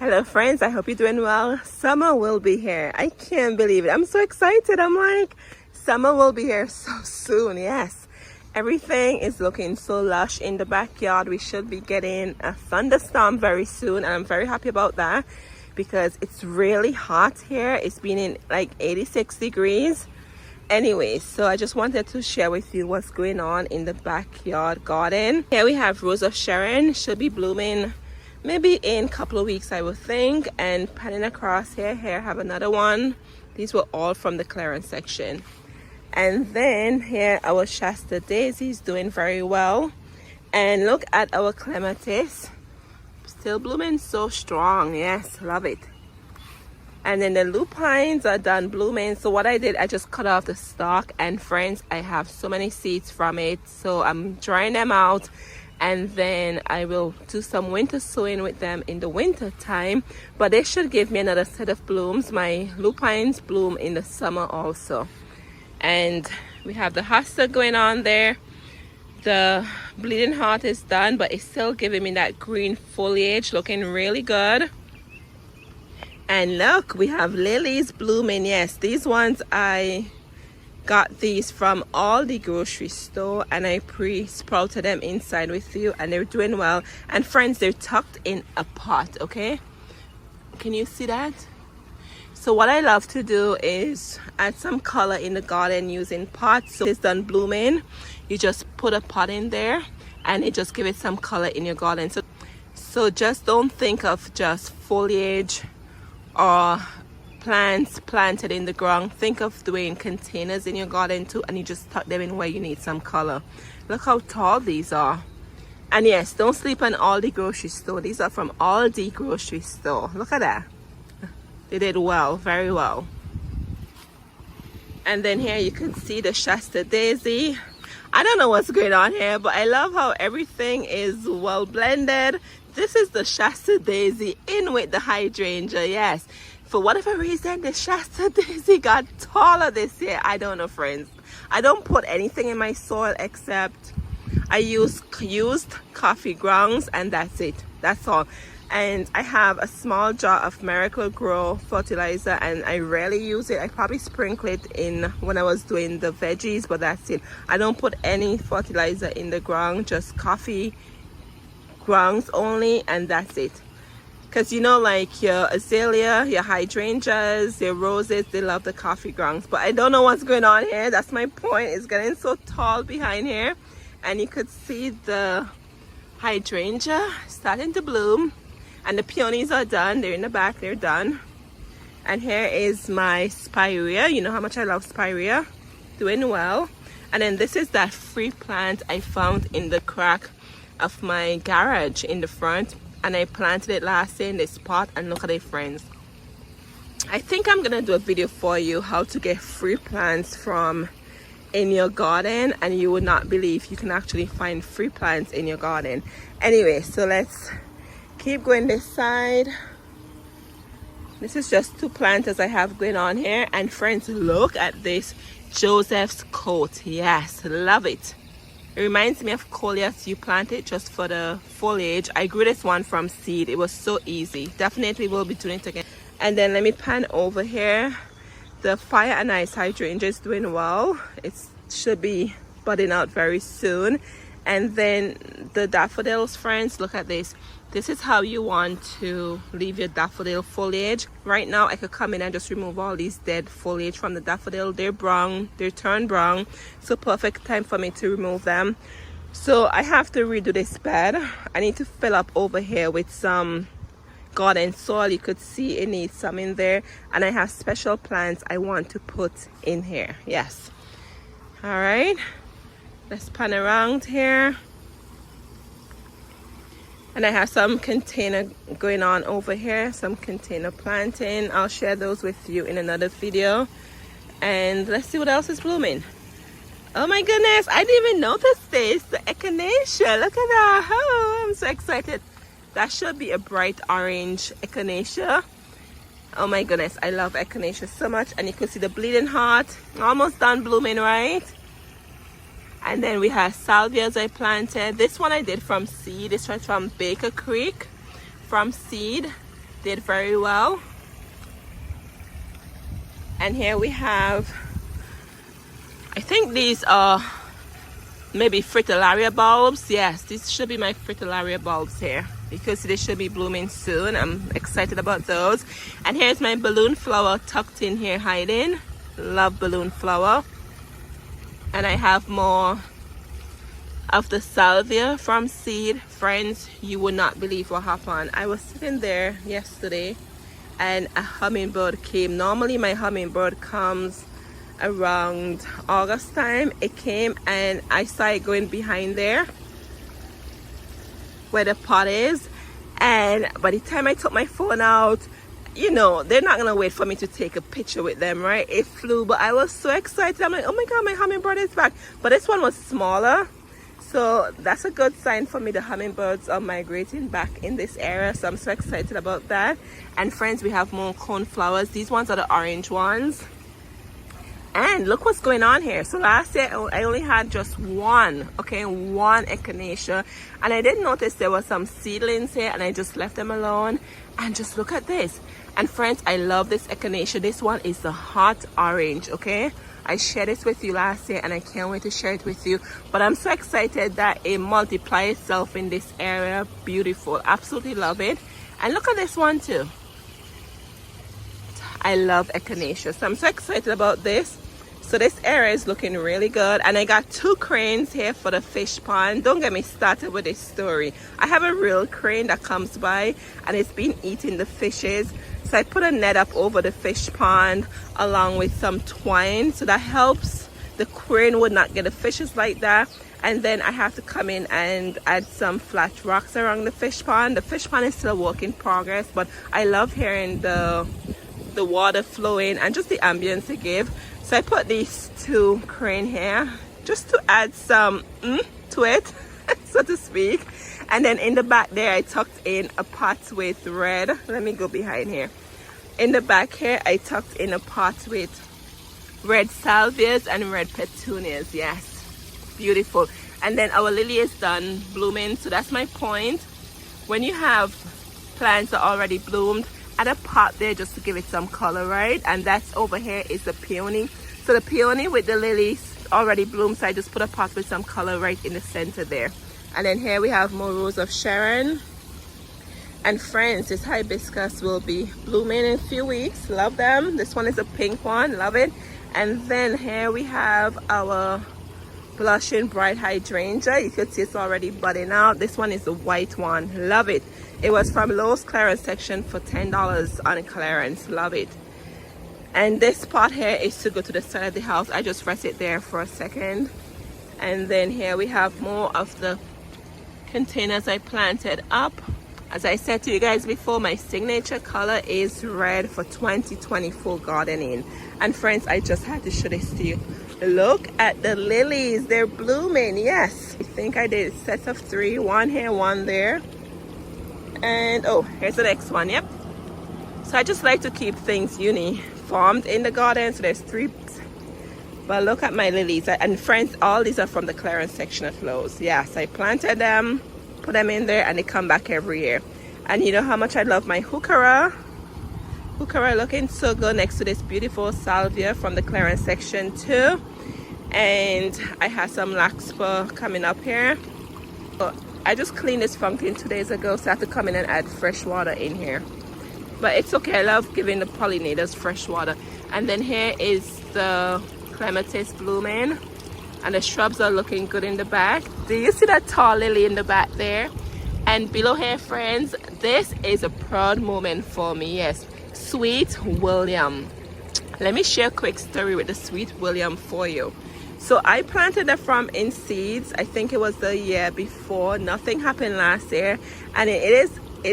Hello friends, I hope you're doing well. Summer will be here. I can't believe it. I'm so excited. I'm like, summer will be here so soon. Yes, everything is looking so lush in the backyard. We should be getting a thunderstorm very soon, and I'm very happy about that because it's really hot here. It's been in like 86 degrees. Anyways, so I just wanted to share with you what's going on in the backyard garden. Here we have Rose of Sharon. Should be blooming maybe in a couple of weeks, I would think. And panning across here have another one. These were all from the clearance section. And then here our Shasta Daisy is doing very well. And look at our clematis, still blooming so strong. Yes, love it. And then the lupines are done blooming. So what I did, I just cut off the stalk, and friends, I have so many seeds from it, so I'm drying them out, and then I will do some winter sowing with them in the winter time. But they should give me another set of blooms. My lupines bloom in the summer also. And we have the hosta going on there. The bleeding heart is done, but it's still giving me that green foliage, looking really good. And look, we have lilies blooming. Yes, these ones, I got these from all the grocery store, and I pre-sprouted them inside with you, and they're doing well. And friends, they're tucked in a pot. Okay, can you see that? So what I love to do is add some color in the garden using pots. So it's done blooming, you just put a pot in there and it just gives it some color in your garden. So just don't think of just foliage or plants planted in the ground. Think of doing containers in your garden too, and you just tuck them in where you need some color. Look how tall these are. And yes, don't sleep on Aldi grocery store. These are from Aldi grocery store. Look at that. They did well, very well. And then here you can see the Shasta Daisy. I don't know what's going on here, but I love how everything is well blended. This is the Shasta Daisy in with the hydrangea. Yes, for whatever reason, the Shasta Daisy got taller this year. I don't know, friends. I don't put anything in my soil except I used coffee grounds, and that's it. That's all. And I have a small jar of Miracle Grow fertilizer, and I rarely use it. I probably sprinkle it in when I was doing the veggies, but that's it. I don't put any fertilizer in the ground, just coffee grounds only, and that's it. Because you know, like your azalea, your hydrangeas, your roses, they love the coffee grounds. But I don't know what's going on here. That's my point. It's getting so tall behind here, and you could see the hydrangea starting to bloom. And the peonies are done. They're in the back. They're done. And here is my spirea. You know how much I love spirea. Doing well. And then this is that free plant I found in the crack of my garage in the front. And I planted it last year in this pot. And look at it, friends. I think I'm going to do a video for you how to get free plants from in your garden. And you would not believe you can actually find free plants in your garden. Anyway, so let's keep going this side. This is just two planters I have going on here. And friends, look at this Joseph's coat. Yes, love it. It reminds me of coleus you planted just for the foliage. I grew this one from seed. It was so easy. Definitely will be doing it again. And then let me pan over here. The fire and ice hydrangea is doing well. It should be budding out very soon. And then the daffodils, friends, look at this. This is how you want to leave your daffodil foliage. Right now, I could come in and just remove all these dead foliage from the daffodil. They're brown, they're turned brown. So perfect time for me to remove them. So I have to redo this bed. I need to fill up over here with some garden soil. You could see it needs some in there. And I have special plants I want to put in here. Yes. All right. Let's pan around here. And I have some container going on over here, some container planting. I'll share those with you in another video. And let's see what else is blooming. Oh my goodness, I didn't even notice this. The echinacea, look at that. Oh, I'm so excited. That should be a bright orange echinacea. Oh my goodness, I love echinacea so much. And you can see the bleeding heart, almost done blooming, right? And then we have salvias I planted. This one I did from seed. This was from Baker Creek from seed. did very well. And here we have, I think these are maybe fritillaria bulbs. Yes, these should be my fritillaria bulbs here, because they should be blooming soon. I'm excited about those. And here's my balloon flower tucked in here hiding. Love balloon flower. And I have more of the salvia from seed. Friends, you would not believe what happened. I was sitting there yesterday and a hummingbird came. Normally my hummingbird comes around August time. It came and I saw it going behind there where the pot is, and by the time I took my phone out, you know, they're not gonna wait for me to take a picture with them, right? It flew, but I was so excited. I'm like, oh my god, my hummingbird is back. But this one was smaller, so that's a good sign for me. The hummingbirds are migrating back in this area, so I'm so excited about that. And friends, we have more coneflowers. These ones are the orange ones. And look what's going on here. So last year I only had just one echinacea, and I did notice there were some seedlings here, and I just left them alone. And just look at this. And friends, I love this echinacea. This one is the hot orange. Okay, I shared this with you last year and I can't wait to share it with you. But I'm so excited that it multiplies itself in this area. Beautiful, absolutely love it. And look at this one too. I love echinacea, so I'm so excited about this. So this area is looking really good. And I got 2 cranes here for the fish pond. Don't get me started with this story. I have a real crane that comes by and it's been eating the fishes. So I put a net up over the fish pond along with some twine, so that helps the crane would not get the fishes like that. And then I have to come in and add some flat rocks around the fish pond. The fish pond is still a work in progress, but I love hearing the water flowing and just the ambience it gives. So I put these 2 crane here just to add some to it, so to speak. And then in the back there I tucked in a pot with red. Let me go behind here. In the back here I tucked in a pot with red salvias and red petunias. Yes, beautiful. And then our lily is done blooming, so that's my point. When you have plants that already bloomed, add a pot there just to give it some color, right? And that's over here is the peony. So the peony with the lilies already bloomed, so I just put a pot with some color right in the center there. And then here we have more Rose of Sharon. And friends, this hibiscus will be blooming in a few weeks. Love them. This one is a pink one, love it. And then here we have our blushing bright hydrangea. You can see it's already budding out. This one is the white one, love it. It was from Lowe's clearance section for $10 on clearance. Love it. And this pot here is to go to the side of the house. I just rest it there for a second. And then here we have more of the containers I planted up. As I said to you guys before, my signature color is red for 2024 gardening. And friends, I just had to show this to you. Look at the lilies. They're blooming. Yes, I think I did sets of 3. 1 here, 1 there. And oh, here's the next one. Yep. So I just like to keep things uniformed in the garden. So there's 3. But look at my lilies. And friends, all these are from the clearance section at Lowe's. Yes, I planted them, put them in there, and they come back every year. And you know how much I love my heuchera. Heuchera looking so good next to this beautiful salvia from the clearance section too. And I have some larkspur coming up here. But I just cleaned this fountain 2 days ago, so I have to come in and add fresh water in here. But it's okay, I love giving the pollinators fresh water. And then here is the clematis blooming, and the shrubs are looking good in the back. Do you see that tall lily in the back there? And below here, friends, this is a proud moment for me. Yes, Sweet William. Let me share a quick story with the Sweet William for you. So I planted it from in seeds. I think it was the year before. Nothing happened last year, and it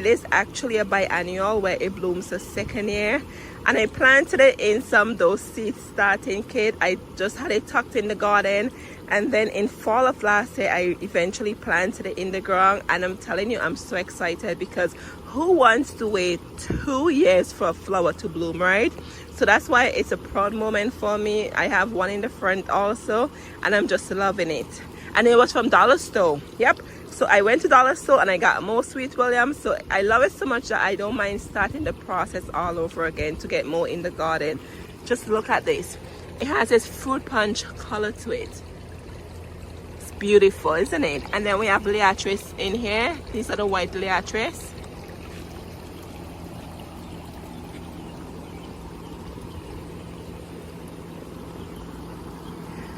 is actually a biennial where it blooms the second year. And I planted it in some of those seed starting kit. I just had it tucked in the garden, and then in fall of last year I eventually planted it in the ground. And I'm telling you, I'm so excited, because who wants to wait 2 years for a flower to bloom, right? So that's why it's a proud moment for me. I have one in the front also, and I'm just loving it. and it was from Dollar Store. Yep. So I went to Dollar Store and I got more Sweet William. So I love it so much that I don't mind starting the process all over again to get more in the garden. Just look at this. It has this fruit punch color to it. It's beautiful, isn't it? And then we have Leatris in here. These are the white Leatris.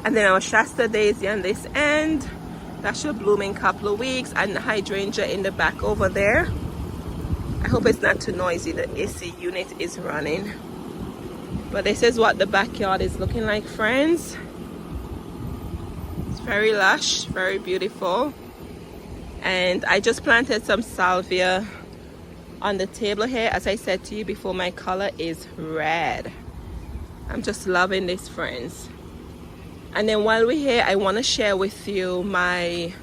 And then our Shasta Daisy on this end. That should bloom in a couple of weeks. And the hydrangea in the back over there. I hope it's not too noisy. The AC unit is running. But this is what the backyard is looking like, friends. It's very lush, very beautiful. And I just planted some salvia on the table here. As I said to you before, my color is red. I'm just loving this, friends. And then while we're here, I want to share with you my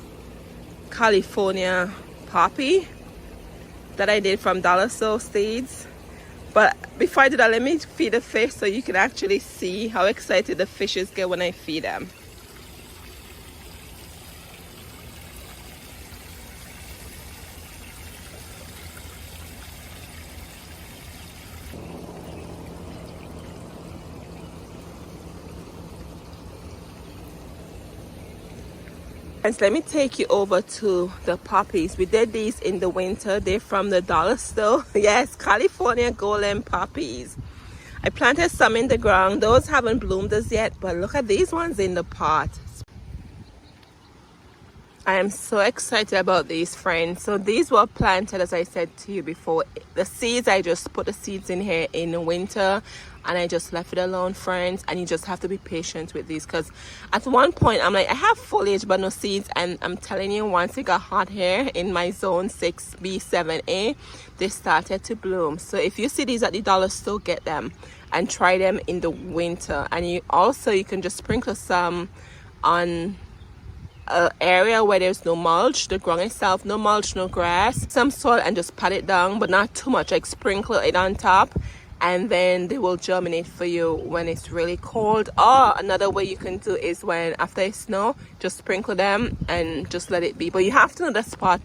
California poppy that I did from Dollar Store seeds. But before I do that, let me feed the fish so you can actually see how excited the fishes get when I feed them. Let me take you over to the poppies. We did these in the winter. They're from the Dollar Store. Yes, California golden poppies. I planted some in the ground. Those haven't bloomed as yet, but look at these ones in the pot. I am so excited about these, friends. So these were planted, as I said to you before. The seeds, I just put the seeds in here in the winter and I just left it alone, friends. And you just have to be patient with these, because at one point I'm like, I have foliage but no seeds. And I'm telling you, once it got hot here in my zone 6B 7A, they started to bloom. So if you see these at the Dollar Store, get them and try them in the winter. And you can just sprinkle some on an area where there's no mulch, the ground itself, no mulch, no grass, some soil, and just pat it down, but not too much. Like sprinkle it on top, and then they will germinate for you when it's really cold. Or another way you can do is when after it snow, just sprinkle them and just let it be. But you have to know the spot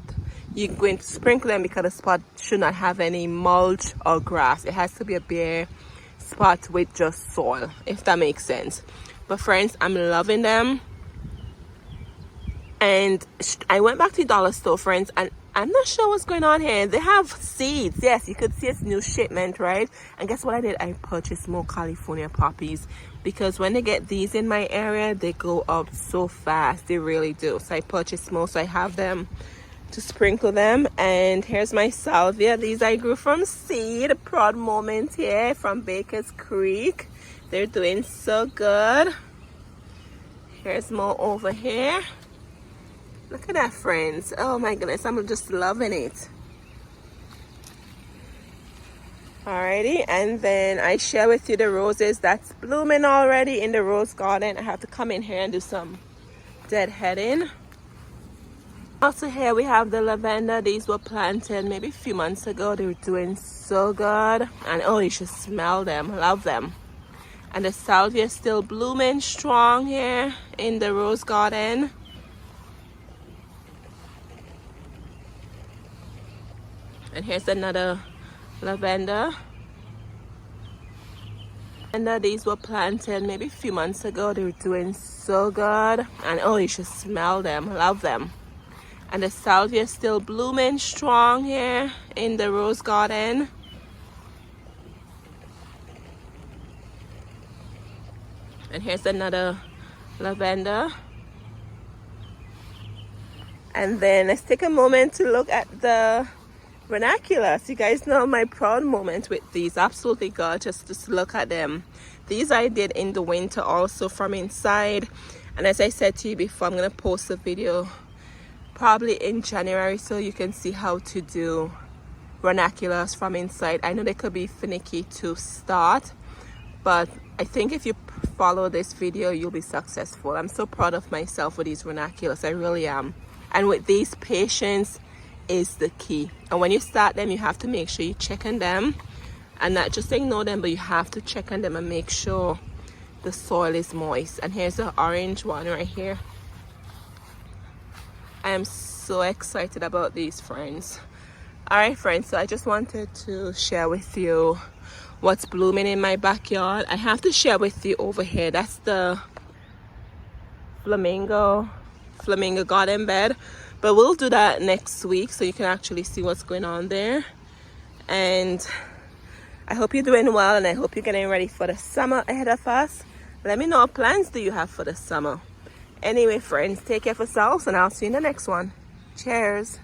you're going to sprinkle them, because the spot should not have any mulch or grass. It has to be a bare spot with just soil, if that makes sense. But friends, I'm loving them. And I went back to the Dollar Store, friends, and I'm not sure what's going on here. They have seeds. Yes, you could see it's new shipment, right? And guess what I did? I purchased more California poppies, because when they get these in my area, they go up so fast. They really do. So I purchased more, so I have them to sprinkle them. And here's my salvia. These I grew from seed. A proud moment here from Baker's Creek. They're doing so good. Here's more over here. Look at that, friends. Oh my goodness, I'm just loving it. Alrighty, and then I share with you the roses that's blooming already in the rose garden. I have to come in here and do some deadheading. Also here we have the lavender. These were planted maybe a few months ago. They were doing so good, and oh, you should smell them. Love them. And the salvia is still blooming strong here in the rose garden. And here's another lavender. And these were planted maybe a few months ago. They were doing so good, and oh, you should smell them. Love them. And the salvia is still blooming strong here in the rose garden. And here's another lavender. And then let's take a moment to look at the Ranunculus. You guys know my proud moment with these. Absolutely gorgeous. Just look at them. These I did in the winter also from inside. And as I said to you before, I'm going to post a video probably in January so you can see how to do Ranunculus from inside. I know they could be finicky to start, but I think if you follow this video, you'll be successful. I'm so proud of myself with these Ranunculus. I really am. And with these, patience is the key. And when you start them, you have to make sure you check on them and not just ignore them, but you have to check on them and make sure the soil is moist. And here's the orange one right here. am so excited about these, friends. All right, friends, so I just wanted to share with you what's blooming in my backyard. I have to share with you over here. That's the flamingo garden bed, but we'll do that next week so you can actually see what's going on there. And I hope you're doing well, and I hope you're getting ready for the summer ahead of us. Let me know what plans do you have for the summer. Anyway, friends, take care of yourselves, and I'll see you in the next one. Cheers.